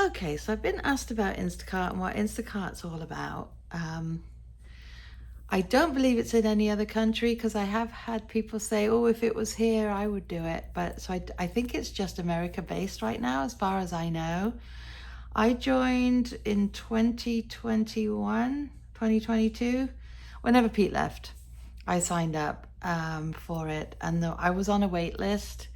Okay, so I've been asked about Instacart and what Instacart's all about. I don't believe it's in any other country because I have had people say, oh, if it was here, I would do it. But so I think it's just America based right now, as far as I know. I joined in 2021, 2022, whenever Pete left. I signed up for it, and I was on a wait list.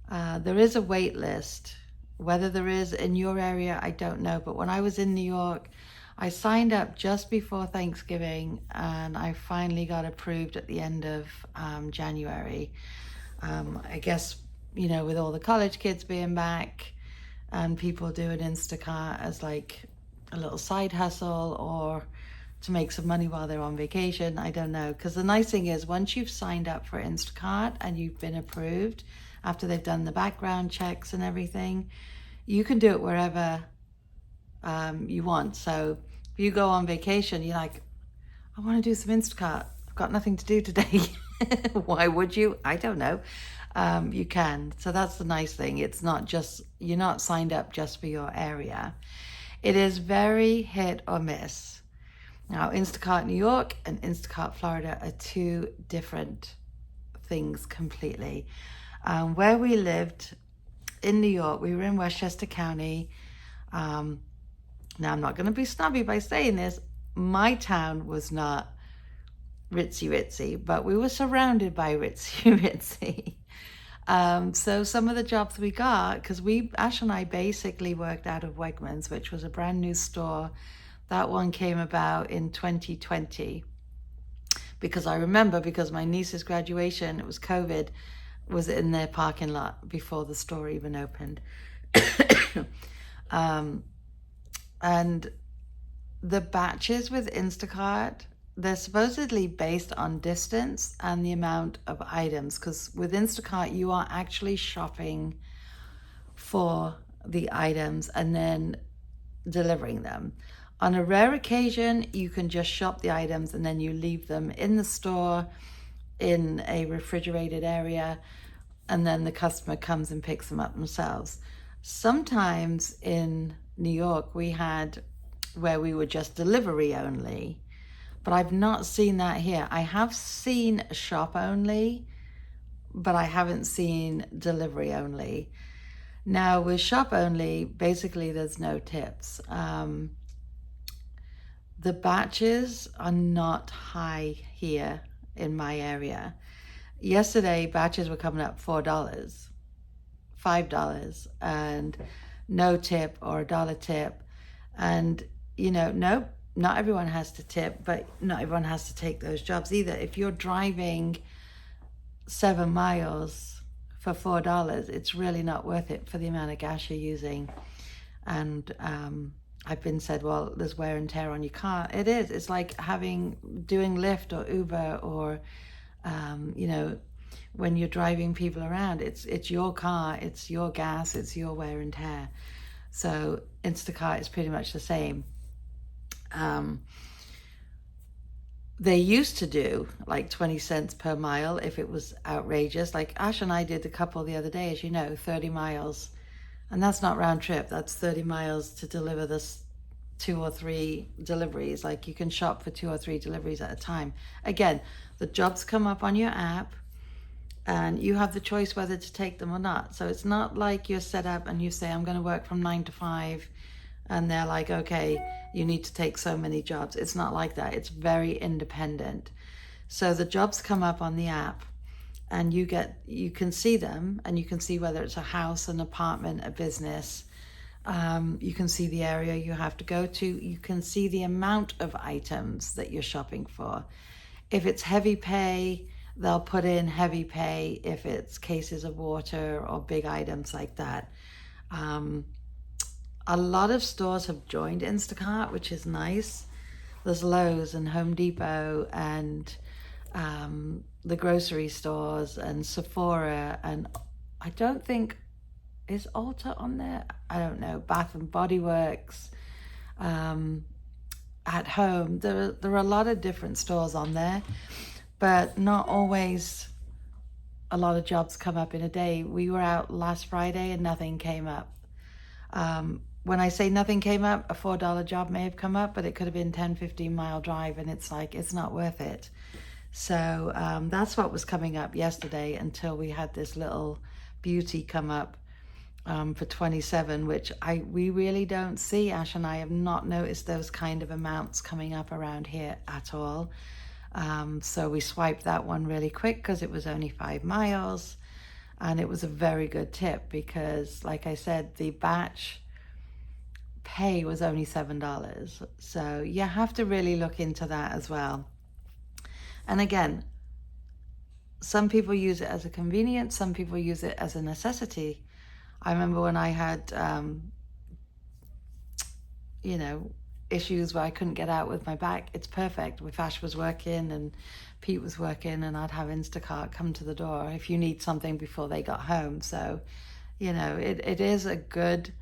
There is a wait list. Whether there is in your area, I don't know. But when I was in New York, I signed up just before Thanksgiving, and I finally got approved at the end of January. I guess, with all the college kids being back and people doing Instacart as like a little side hustle or to make some money while they're on vacation. I don't know. Because the nice thing is, once you've signed up for Instacart and you've been approved, after they've done the background checks and everything, you can do it wherever you want. So if you go on vacation, you're like, I want to do some Instacart. I've got nothing to do today. Why would you? I don't know. You can. So that's the nice thing. It's not just, you're not signed up just for your area. It is very hit or miss. Now, Instacart New York and Instacart Florida are two different things completely. Where we lived in New York, we were in Westchester County. Now, I'm not going to be snobby by saying this. My town was not ritzy, but we were surrounded by ritzy. So some of the jobs we got, because Ash and I basically worked out of Wegmans, which was a brand new store. That one came about in 2020. Because I remember, because my niece's graduation, it was COVID, was in their parking lot before the store even opened. And the batches with Instacart, they're supposedly based on distance and the amount of items, because with Instacart, you are actually shopping for the items and then delivering them. On a rare occasion, you can just shop the items and then you leave them in the store in a refrigerated area, and then the customer comes and picks them up themselves. Sometimes in New York, we had where we were just delivery only, but I've not seen that here. I have seen shop only, but I haven't seen delivery only. Now with shop only, basically there's no tips. The batches are not high here in my area. Yesterday, batches were coming up $4, $5, and no tip or a dollar tip. And, nope, not everyone has to tip, but not everyone has to take those jobs either. If you're driving 7 miles for $4, it's really not worth it for the amount of gas you're using. And I've been said, well, there's wear and tear on your car. It is. It's like doing Lyft or Uber or, when you're driving people around. It's your car, it's your gas, it's your wear and tear. So Instacart is pretty much the same. They used to do like 20 cents per mile if it was outrageous. Like Ash and I did a couple the other day, as you know, 30 miles. And that's not round trip. That's 30 miles to deliver this 2 or 3 deliveries. Like you can shop for 2 or 3 deliveries at a time. Again, the jobs come up on your app and you have the choice whether to take them or not. So it's not like you're set up and you say, I'm going to work from 9 to 5. And they're like, okay, you need to take so many jobs. It's not like that. It's very independent. So the jobs come up on the app, and you can see them, and you can see whether it's a house, an apartment, a business. You can see the area you have to go to. You can see the amount of items that you're shopping for. If it's heavy pay, they'll put in heavy pay if it's cases of water or big items like that. A lot of stores have joined Instacart, which is nice. There's Lowe's and Home Depot and the grocery stores and Sephora, and I don't think, is Ulta on there? I don't know. Bath and Body Works, At Home. There are a lot of different stores on there, but not always a lot of jobs come up in a day. We were out last Friday and nothing came up. when I say nothing came up, a $4 job may have come up, but it could have been 10, 15-mile drive, and it's like, it's not worth it. So that's what was coming up yesterday until we had this little beauty come up for 27, which we really don't see. Ash and I have not noticed those kind of amounts coming up around here at all. So we swiped that one really quick because it was only 5 miles, and it was a very good tip because, like I said, the batch pay was only $7. So you have to really look into that as well. And again, some people use it as a convenience, some people use it as a necessity. I remember when I had, you know, issues where I couldn't get out with my back. It's perfect. If Ash was working and Pete was working, and I'd have Instacart come to the door if you need something before they got home. So, you know, it is a good,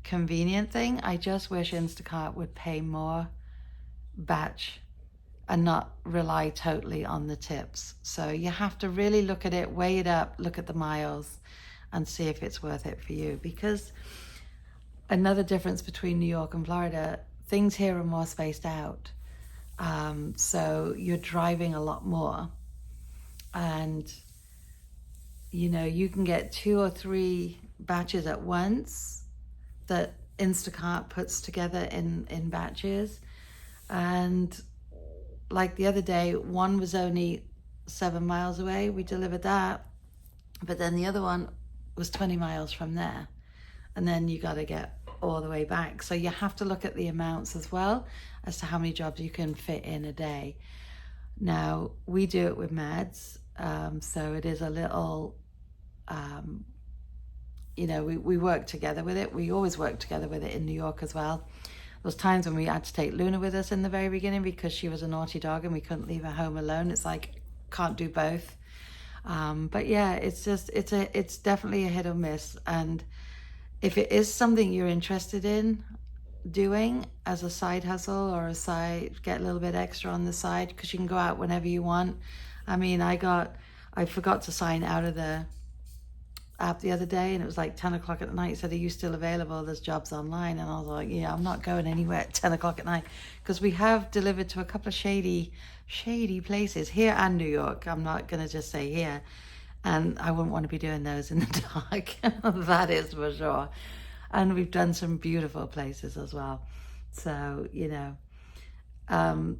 convenient thing. I just wish Instacart would pay more batch and not rely totally on the tips. So you have to really look at it, weigh it up, look at the miles, and see if it's worth it for you. Because another difference between New York and Florida, things here are more spaced out. So you're driving a lot more. And, you know, you can get 2 or 3 batches at once that Instacart puts together in batches. And like the other day, one was only 7 miles away. We delivered that. But then the other one was 20 miles from there. And then you got to get all the way back. So you have to look at the amounts as well as to how many jobs you can fit in a day. Now, we do it with meds. So it is a little, you know, we work together with it. We always work together with it in New York as well. There was times when we had to take Luna with us in the very beginning because she was a naughty dog and we couldn't leave her home alone. It's like, can't do both. But yeah, it's definitely a hit or miss. And if it is something you're interested in doing as a side hustle or get a little bit extra on the side, because you can go out whenever you want. I mean, I forgot to sign out of the app the other day, and it was like 10 o'clock at night. Said, are you still available? There's jobs online. And I was like, yeah, I'm not going anywhere at 10 o'clock at night, because we have delivered to a couple of shady places here and New York. I'm not going to just say here. And I wouldn't want to be doing those in the dark. That is for sure. And we've done some beautiful places as well. So, you know,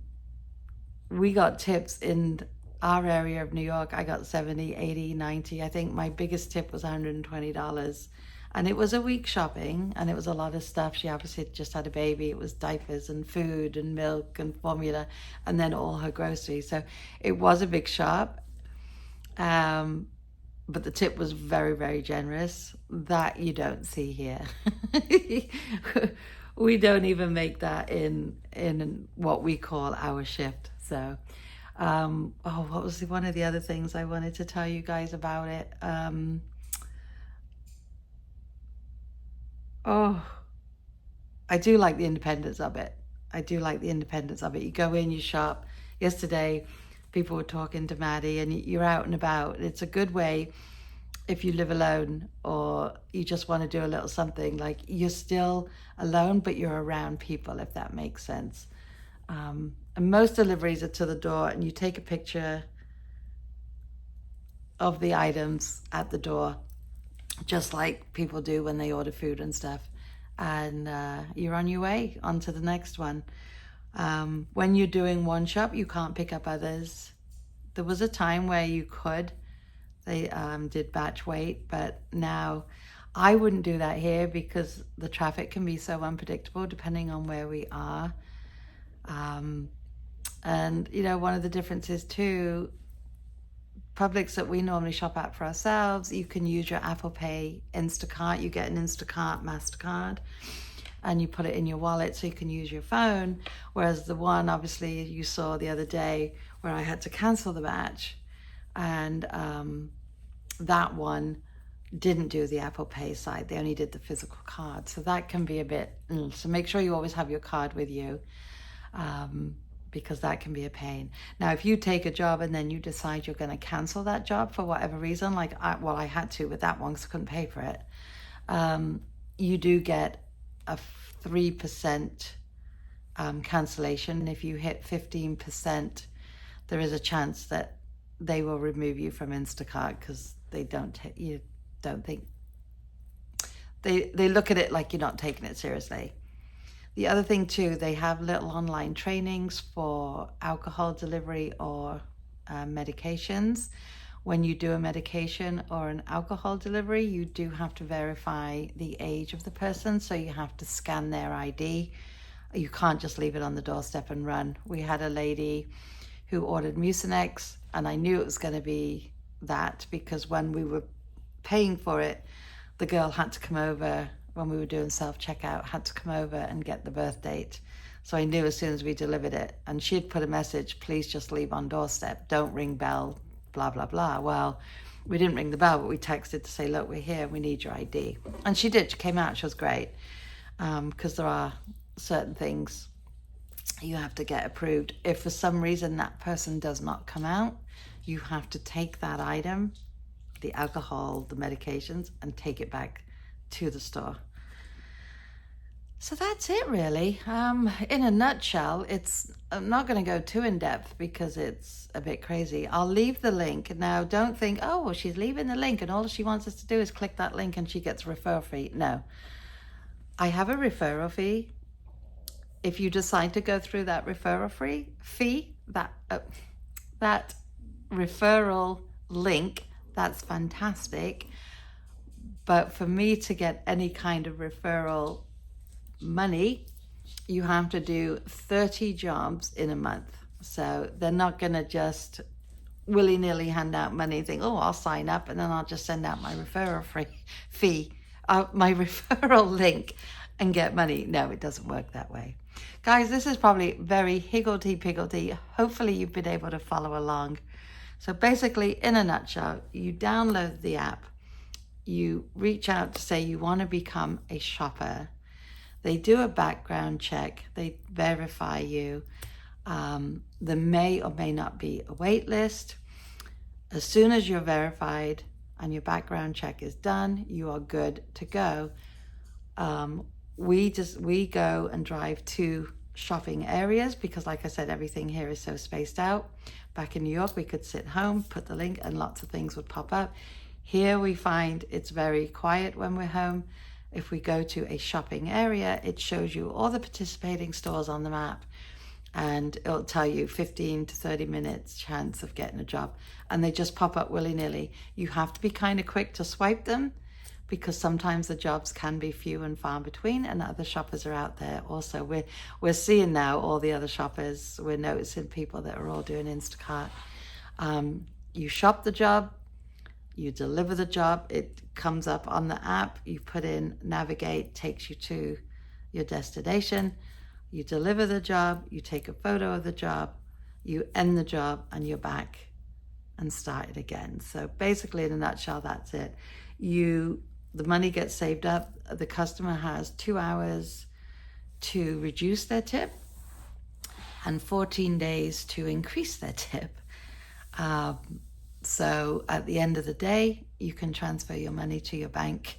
we got tips in our area of New York. I got 70, 80, 90. I think my biggest tip was $120. And it was a week shopping, and it was a lot of stuff. She obviously just had a baby. It was diapers and food and milk and formula, and then all her groceries. So it was a big shop. But the tip was very, very generous. That you don't see here. We don't even make that in what we call our shift. So, what was one of the other things I wanted to tell you guys about it? I do like the independence of it. You go in, you shop. Yesterday, people were talking to Maddie, and you're out and about. It's a good way if you live alone or you just want to do a little something. Like, you're still alone, but you're around people, if that makes sense. And most deliveries are to the door, and you take a picture of the items at the door, just like people do when they order food and stuff. And you're on your way on to the next one. When you're doing one shop, you can't pick up others. There was a time where you could. They did batch weight, but now I wouldn't do that here because the traffic can be so unpredictable depending on where we are. And, you know, one of the differences too, Publix that we normally shop at for ourselves, you can use your Apple Pay Instacart. You get an Instacart MasterCard, and you put it in your wallet so you can use your phone. Whereas the one, obviously, you saw the other day where I had to cancel the batch, and that one didn't do the Apple Pay side. They only did the physical card. So that can be a bit, so make sure you always have your card with you, because that can be a pain. Now, if you take a job and then you decide you're going to cancel that job for whatever reason, like I had to with that one because I couldn't pay for it, you do get a 3% cancellation. If you hit 15%, there is a chance that they will remove you from Instacart because they don't think they look at it like you're not taking it seriously. The other thing too, they have little online trainings for alcohol delivery or medications. When you do a medication or an alcohol delivery, you do have to verify the age of the person, so you have to scan their ID. You can't just leave it on the doorstep and run. We had a lady who ordered Mucinex, and I knew it was going to be that because when we were paying for it, the girl had to come over, when we were doing self-checkout, had to come over and get the birth date. So I knew as soon as we delivered it, and she'd put a message, please just leave on doorstep, don't ring bell, blah, blah, blah. Well, we didn't ring the bell, but we texted to say, look, we're here, we need your ID. And she did, she came out, she was great. Because there are certain things you have to get approved. If for some reason that person does not come out, you have to take that item, the alcohol, the medications, and take it back to the store. So that's it really. In a nutshell, I'm not going to go too in depth because it's a bit crazy. I'll leave the link. Now don't think, oh, well, she's leaving the link and all she wants us to do is click that link and she gets a referral fee. No, I have a referral fee. If you decide to go through that referral fee, that referral link, that's fantastic. But for me to get any kind of referral money, you have to do 30 jobs in a month. So they're not going to just willy-nilly hand out money and think, oh, I'll sign up and then I'll just send out my referral my referral link and get money. No, it doesn't work that way. Guys, this is probably very higgledy-piggledy. Hopefully you've been able to follow along. So basically, in a nutshell, you download the app, you reach out to say you want to become a shopper. They do a background check, they verify you. There may or may not be a wait list. As soon as you're verified and your background check is done, you are good to go. We go and drive to shopping areas because, like I said, everything here is so spaced out. Back in New York, we could sit home, put the link, and lots of things would pop up. Here we find it's very quiet when we're home. If we go to a shopping area, it shows you all the participating stores on the map, and it'll tell you 15 to 30 minutes chance of getting a job, and they just pop up willy-nilly. You have to be kind of quick to swipe them because sometimes the jobs can be few and far between, and other shoppers are out there also. We're seeing now all the other shoppers, we're noticing people that are all doing Instacart. You shop the job, you deliver the job, it comes up on the app, you put in navigate, takes you to your destination, you deliver the job, you take a photo of the job, you end the job, and you're back and start it again. So basically, in a nutshell, that's it. The money gets saved up, the customer has 2 hours to reduce their tip and 14 days to increase their tip. So at the end of the day, you can transfer your money to your bank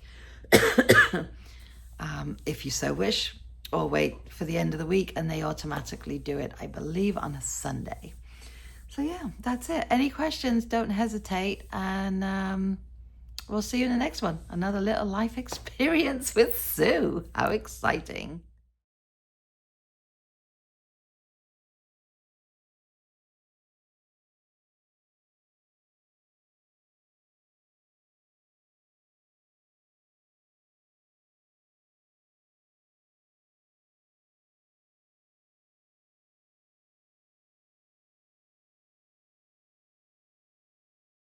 if you so wish, or wait for the end of the week and they automatically do it, I believe, on a Sunday. So yeah, that's it. Any questions, don't hesitate, and we'll see you in the next one. Another little life experience with Sue. How exciting.